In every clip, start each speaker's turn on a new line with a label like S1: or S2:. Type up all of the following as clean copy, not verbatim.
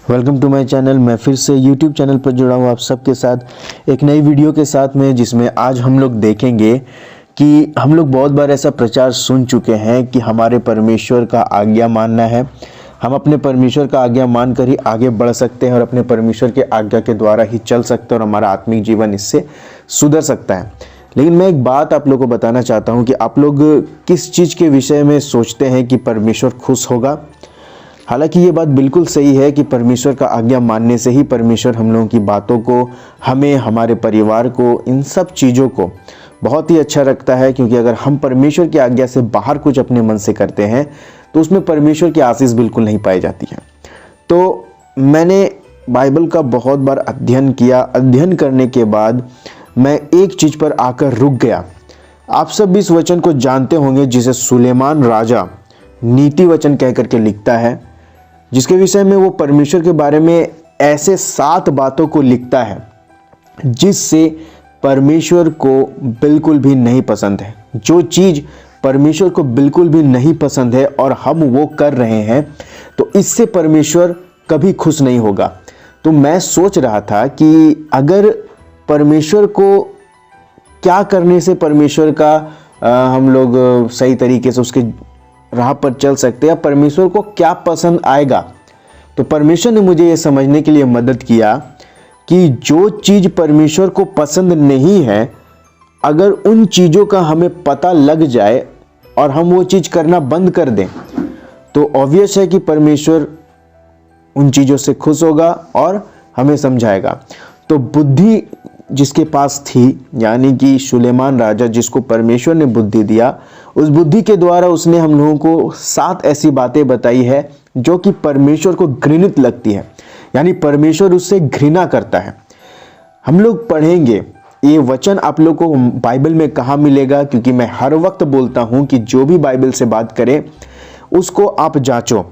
S1: Welcome to my channel. मैं फिर से यूट्यूब चैनल पर जुड़ा हूँ आप सबके साथ एक नई वीडियो के साथ में, जिसमें आज हम लोग देखेंगे कि हम लोग बहुत बार ऐसा प्रचार सुन चुके हैं कि हमारे परमेश्वर का आज्ञा मानना है, हम अपने परमेश्वर का आज्ञा मानकर ही आगे बढ़ सकते हैं और अपने परमेश्वर के आज्ञा के द्वारा ही चल सकते हैं और हमारा आत्मिक जीवन इससे सुधर सकता है। लेकिन मैं एक बात आप लोगों को बताना चाहता हूँ कि आप लोग किस चीज़ के विषय में सोचते हैं कि परमेश्वर खुश होगा। हालांकि ये बात बिल्कुल सही है कि परमेश्वर का आज्ञा मानने से ही परमेश्वर हम लोगों की बातों को, हमें, हमारे परिवार को, इन सब चीज़ों को बहुत ही अच्छा रखता है। क्योंकि अगर हम परमेश्वर की आज्ञा से बाहर कुछ अपने मन से करते हैं तो उसमें परमेश्वर की आशीष बिल्कुल नहीं पाई जाती है। तो मैंने बाइबल का बहुत बार अध्ययन किया। अध्ययन करने के बाद मैं एक चीज़ पर आकर रुक गया। आप सब इस वचन को जानते होंगे जिसे सुलेमान राजा नीति वचन कह करके लिखता है, जिसके विषय में वो परमेश्वर के बारे में ऐसे 7 बातों को लिखता है जिससे परमेश्वर को बिल्कुल भी नहीं पसंद है। जो चीज़ परमेश्वर को बिल्कुल भी नहीं पसंद है और हम वो कर रहे हैं तो इससे परमेश्वर कभी खुश नहीं होगा। तो मैं सोच रहा था कि अगर परमेश्वर को क्या करने से परमेश्वर का हम लोग सही तरीके से उसके राह पर चल सकते हैं, परमेश्वर को क्या पसंद आएगा। तो परमेश्वर ने मुझे ये समझने के लिए मदद किया कि जो चीज़ परमेश्वर को पसंद नहीं है, अगर उन चीज़ों का हमें पता लग जाए और हम वो चीज़ करना बंद कर दें तो ऑब्वियस है कि परमेश्वर उन चीज़ों से खुश होगा और हमें समझाएगा। तो बुद्धि जिसके पास थी, यानी कि सुलेमान राजा जिसको परमेश्वर ने बुद्धि दिया, उस बुद्धि के द्वारा उसने हम लोगों को 7 ऐसी बातें बताई है जो कि परमेश्वर को घृणित लगती है, यानी परमेश्वर उससे घृणा करता है। हम लोग पढ़ेंगे ये वचन। आप लोग को बाइबल में कहाँ मिलेगा, क्योंकि मैं हर वक्त बोलता हूँ कि जो भी बाइबल से बात करे उसको आप जांचो।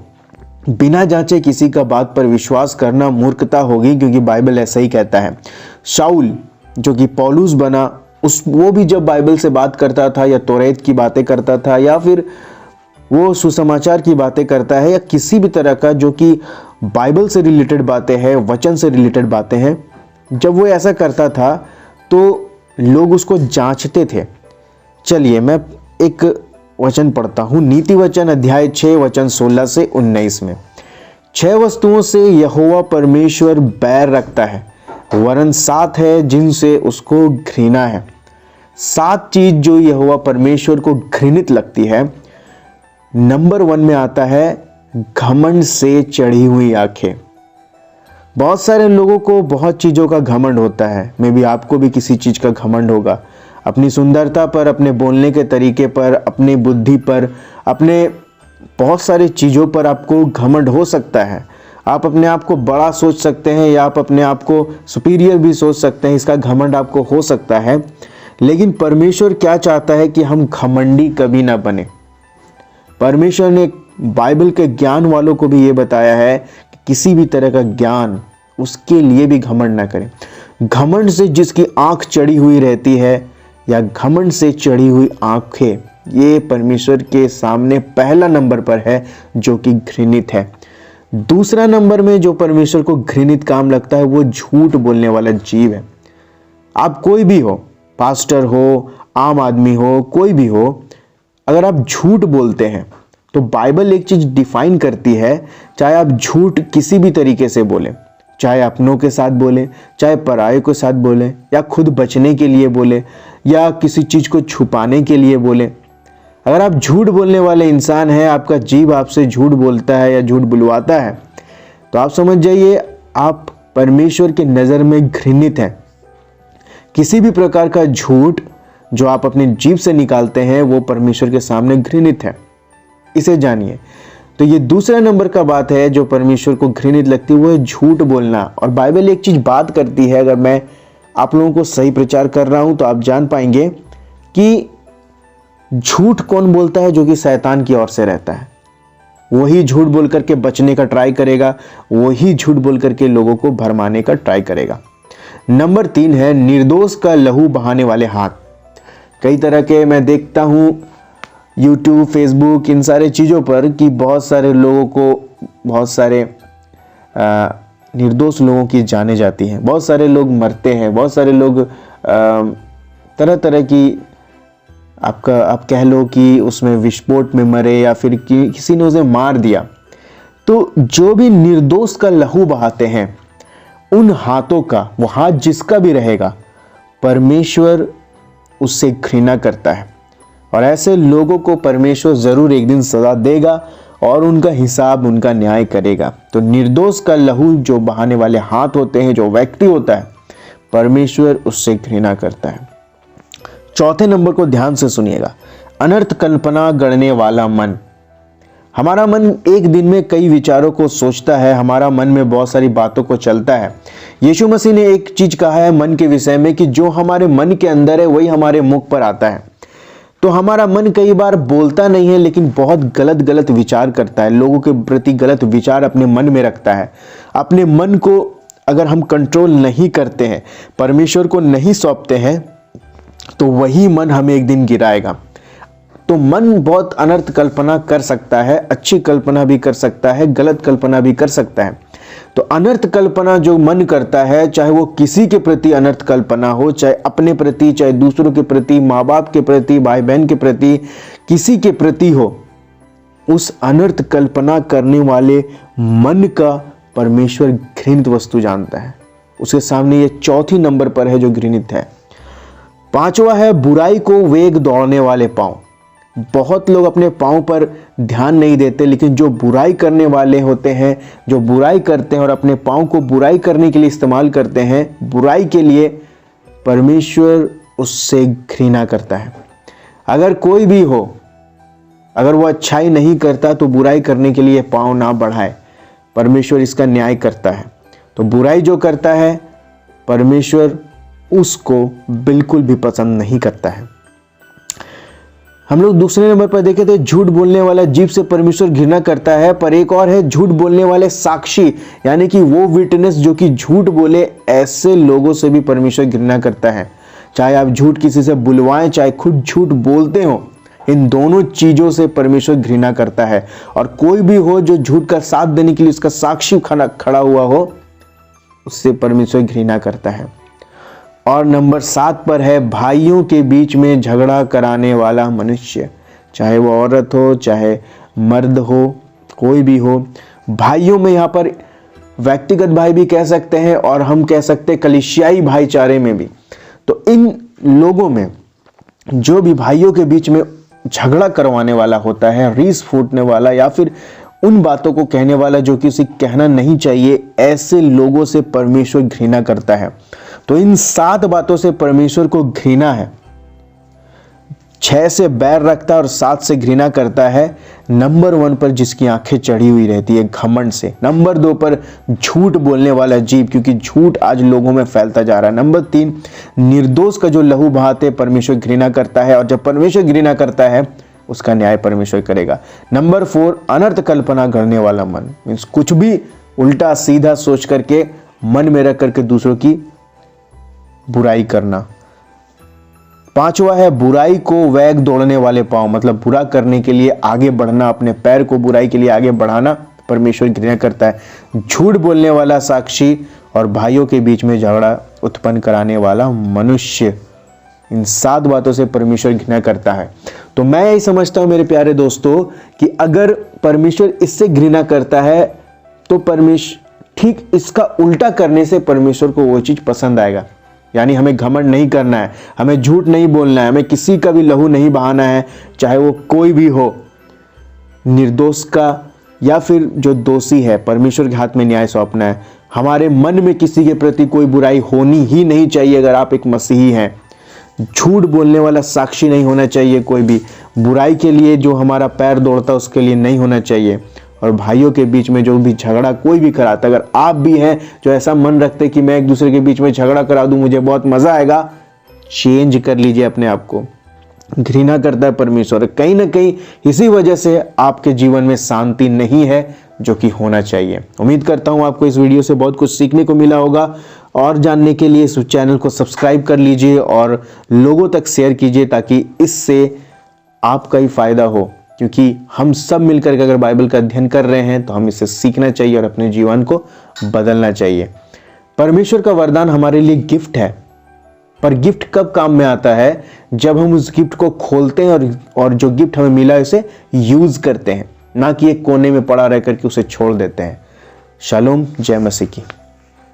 S1: बिना जांचे किसी का बात पर विश्वास करना मूर्खता होगी, क्योंकि बाइबल ऐसा ही कहता है। शाऊल जो कि पौलुस बना, वो भी जब बाइबल से बात करता था या तौरात की बातें करता था या फिर वो सुसमाचार की बातें करता है या किसी भी तरह का जो कि बाइबल से रिलेटेड बातें हैं, वचन से रिलेटेड बातें हैं, जब वो ऐसा करता था तो लोग उसको जांचते थे। चलिए मैं एक वचन पढ़ता हूँ, नीति वचन अध्याय 6 वचन 16 से 19 में। 6 वस्तुओं से यहोवा परमेश्वर बैर रखता है, वरन 7 है जिनसे उसको घृणा है। 7 चीज जो यहोवा परमेश्वर को घृणित लगती है। नंबर 1 में आता है घमंड से चढ़ी हुई आंखें। बहुत सारे लोगों को बहुत चीज़ों का घमंड होता है। मे बी आपको भी किसी चीज़ का घमंड होगा, अपनी सुंदरता पर, अपने बोलने के तरीके पर, अपनी बुद्धि पर, अपने बहुत सारी चीज़ों पर आपको घमंड हो सकता है। आप अपने आप को बड़ा सोच सकते हैं या आप अपने आप को सुपीरियर भी सोच सकते हैं, इसका घमंड आपको हो सकता है। लेकिन परमेश्वर क्या चाहता है कि हम घमंडी कभी ना बने। परमेश्वर ने बाइबल के ज्ञान वालों को भी ये बताया है कि किसी भी तरह का ज्ञान उसके लिए भी घमंड ना करें। घमंड से जिसकी आंख चढ़ी हुई रहती है या घमंड से चढ़ी हुई आंखें, ये परमेश्वर के सामने पहला नंबर पर है जो कि घृणित है। दूसरा नंबर में जो परमेश्वर को घृणित काम लगता है वो झूठ बोलने वाला जीव है। आप कोई भी हो, पास्टर हो, आम आदमी हो, कोई भी हो, अगर आप झूठ बोलते हैं तो बाइबल एक चीज डिफाइन करती है, चाहे आप झूठ किसी भी तरीके से बोलें, चाहे अपनों के साथ बोलें, चाहे पराये के साथ बोलें, या खुद बचने के लिए बोलें, या किसी चीज को छुपाने के लिए बोलें। अगर आप झूठ बोलने वाले इंसान हैं, आपका जीव आपसे झूठ बोलता है या झूठ बुलवाता है, तो आप समझ जाइए आप परमेश्वर के नज़र में घृणित हैं। किसी भी प्रकार का झूठ जो आप अपने जीव से निकालते हैं वो परमेश्वर के सामने घृणित है, इसे जानिए। तो ये दूसरा नंबर का बात है जो परमेश्वर को घृणित लगती है, वो है झूठ बोलना। और बाइबल एक चीज़ बात करती है, अगर मैं आप लोगों को सही प्रचार कर रहा हूँ तो आप जान पाएंगे कि झूठ कौन बोलता है, जो कि शैतान की ओर से रहता है। वही झूठ बोल करके बचने का ट्राई करेगा, वही झूठ बोल करके लोगों को भरमाने का ट्राई करेगा। नंबर 3 है निर्दोष का लहू बहाने वाले हाथ। कई तरह के मैं देखता हूँ यूट्यूब, फेसबुक, इन सारे चीज़ों पर कि बहुत सारे लोगों को बहुत सारे निर्दोष लोगों की जाने जाती हैं, बहुत सारे लोग मरते हैं, बहुत सारे लोग तरह तरह की आप कह लो कि उसमें विस्फोट में मरे या फिर किसी ने उसे मार दिया। तो जो भी निर्दोष का लहू बहाते हैं, उन हाथों का, वो हाथ जिसका भी रहेगा, परमेश्वर उससे घृणा करता है और ऐसे लोगों को परमेश्वर जरूर एक दिन सजा देगा और उनका हिसाब, उनका न्याय करेगा। तो निर्दोष का लहू जो बहाने वाले हाथ होते हैं, जो व्यक्ति होता है, परमेश्वर उससे घृणा करता है। चौथे नंबर को ध्यान से सुनिएगा, अनर्थ कल्पना गढ़ने वाला मन। हमारा मन एक दिन में कई विचारों को सोचता है, हमारा मन में बहुत सारी बातों को चलता है। यीशु मसीह ने एक चीज कहा है मन के विषय में कि जो हमारे मन के अंदर है वही हमारे मुख पर आता है। तो हमारा मन कई बार बोलता नहीं है, लेकिन बहुत गलत विचार करता है, लोगों के प्रति गलत विचार अपने मन में रखता है। अपने मन को अगर हम कंट्रोल नहीं करते हैं, परमेश्वर को नहीं सौंपते हैं, तो वही मन हमें एक दिन गिराएगा। तो मन बहुत अनर्थ कल्पना कर सकता है, अच्छी कल्पना भी कर सकता है, गलत कल्पना भी कर सकता है। तो अनर्थ कल्पना जो मन करता है, चाहे वो किसी के प्रति अनर्थ कल्पना हो, चाहे अपने प्रति, चाहे दूसरों के प्रति, माँ बाप के प्रति, भाई बहन के प्रति, किसी के प्रति हो, उस अनर्थ कल्पना करने वाले मन का परमेश्वर घृणित वस्तु जानता है। उसके सामने ये चौथी नंबर पर है जो घृणित है। पांचवा है बुराई को वेग दौड़ने वाले पांव। बहुत लोग अपने पांव पर ध्यान नहीं देते, लेकिन जो बुराई करने वाले होते हैं, जो बुराई करते हैं और अपने पांव को बुराई करने के लिए इस्तेमाल करते हैं, बुराई के लिए, परमेश्वर उससे घृणा करता है। अगर कोई भी हो, अगर वो अच्छाई नहीं करता तो बुराई करने के लिए पांव ना बढ़ाए, परमेश्वर इसका न्याय करता है। तो बुराई जो करता है, परमेश्वर उसको बिल्कुल भी पसंद नहीं करता है। हम लोग दूसरे नंबर पर देखे थे, झूठ बोलने वाला जीभ से परमेश्वर घृणा करता है। पर एक और है झूठ बोलने वाले साक्षी, यानी कि वो विटनेस जो कि झूठ बोले, ऐसे लोगों से भी परमेश्वर घृणा करता है। चाहे आप झूठ किसी से बुलवाएं, चाहे खुद झूठ बोलते हो, इन दोनों चीजों से परमेश्वर घृणा करता है। और कोई भी हो जो झूठ का साथ देने के लिए उसका साक्षी खड़ा हुआ हो, उससे परमेश्वर घृणा करता है। और नंबर 7 पर है भाइयों के बीच में झगड़ा कराने वाला मनुष्य। चाहे वो औरत हो, चाहे मर्द हो, कोई भी हो, भाइयों में यहाँ पर व्यक्तिगत भाई भी कह सकते हैं और हम कह सकते हैं कलीसियाई भाईचारे में भी। तो इन लोगों में जो भी भाइयों के बीच में झगड़ा करवाने वाला होता है, रीस फूटने वाला या फिर उन बातों को कहने वाला जो कि उसे कहना नहीं चाहिए, ऐसे लोगों से परमेश्वर घृणा करता है। तो इन 7 बातों से परमेश्वर को घृणा है। 6 से बैर रखता है और 7 से घृणा करता है। नंबर 1 पर जिसकी आंखें चढ़ी हुई रहती है घमंड से। नंबर 2 पर झूठ बोलने वाला जीभ, क्योंकि झूठ आज लोगों में फैलता जा रहा है। नंबर 3 निर्दोष का जो लहू बहाते परमेश्वर घृणा करता है, और जब परमेश्वर घृणा करता है उसका न्याय परमेश्वर करेगा। नंबर 4 अनर्थ कल्पना करने वाला मन, मीन्स कुछ भी उल्टा सीधा सोच करके मन में रख करके दूसरों की बुराई करना। 5वां है बुराई को वेग दौड़ने वाले पांव, मतलब बुरा करने के लिए आगे बढ़ना, अपने पैर को बुराई के लिए आगे बढ़ाना, परमेश्वर घृणा करता है। झूठ बोलने वाला साक्षी और भाइयों के बीच में झगड़ा उत्पन्न कराने वाला मनुष्य, इन 7 बातों से परमेश्वर घृणा करता है। तो मैं यही समझता हूं मेरे प्यारे दोस्तों कि अगर परमेश्वर इससे घृणा करता है तो परमेश्वर ठीक इसका उल्टा करने से परमेश्वर को वो चीज पसंद आएगा। यानी हमें घमंड नहीं करना है, हमें झूठ नहीं बोलना है, हमें किसी का भी लहू नहीं बहाना है, चाहे वो कोई भी हो, निर्दोष का या फिर जो दोषी है, परमेश्वर के हाथ में न्याय सौंपना है। हमारे मन में किसी के प्रति कोई बुराई होनी ही नहीं चाहिए। अगर आप एक मसीही हैं, झूठ बोलने वाला साक्षी नहीं होना चाहिए, कोई भी बुराई के लिए जो हमारा पैर दौड़ता है उसके लिए नहीं होना चाहिए। और भाइयों के बीच में जो भी झगड़ा कोई भी कराता, अगर आप भी हैं जो ऐसा मन रखते कि मैं एक दूसरे के बीच में झगड़ा करा दूं, मुझे बहुत मजा आएगा, चेंज कर लीजिए अपने आप को। घृणा करता है परमेश्वर, कहीं ना कहीं इसी वजह से आपके जीवन में शांति नहीं है जो कि होना चाहिए। उम्मीद करता हूं आपको इस वीडियो से बहुत कुछ सीखने को मिला होगा। और जानने के लिए इस चैनल को सब्सक्राइब कर लीजिए और लोगों तक शेयर कीजिए ताकि इससे आपका ही फायदा हो। क्योंकि हम सब मिलकर के अगर बाइबल का अध्ययन कर रहे हैं तो हम इसे सीखना चाहिए और अपने जीवन को बदलना चाहिए। परमेश्वर का वरदान हमारे लिए गिफ्ट है, पर गिफ्ट कब काम में आता है? जब हम उस गिफ्ट को खोलते हैं और जो गिफ्ट हमें मिला है उसे यूज करते हैं, ना कि एक कोने में पड़ा रह करके उसे छोड़ देते हैं। शालोम, जय मसीह की।